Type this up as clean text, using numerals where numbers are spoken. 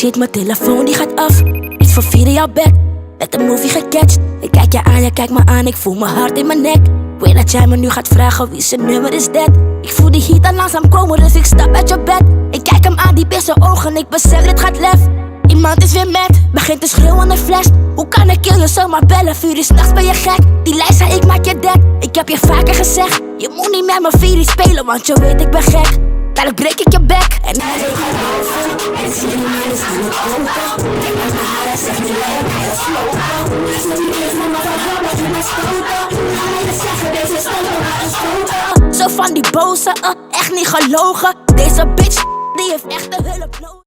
shit, mijn telefoon die gaat af. Iets voor 4 in jouw bed, met een movie gecatcht. Ik kijk je aan, jij kijkt me aan, ik voel mijn hart in mijn nek. Ik weet dat jij me nu gaat vragen wie zijn nummer is dat. Ik voel die heat al langzaam komen, dus ik stap uit je bed. Ik kijk hem aan, diep in zijn ogen, ik besef dit gaat lef. Iemand is weer mad, begint te schreeuwen en flash. Hoe kan ik je zomaar bellen, 4 uur 's nachts ben je gek. Die lijst zei ik maak je dead, ik heb je vaker gezegd. Je moet niet met mijn 4 spelen, want je weet ik ben gek. Dadelijk breek ik je bek en hij weet geloven. En zie je mij dus aan het open. Kijk naar mijn haren, zeg niet leuk, hij is slow out. Is nog niet eens mama van jou, dat je mij stoten. Ga mij dus zeggen, deze is allemaal een stoten. Zo van die boze, echt niet gelogen. Deze bitch, die heeft echt de hulp nodig.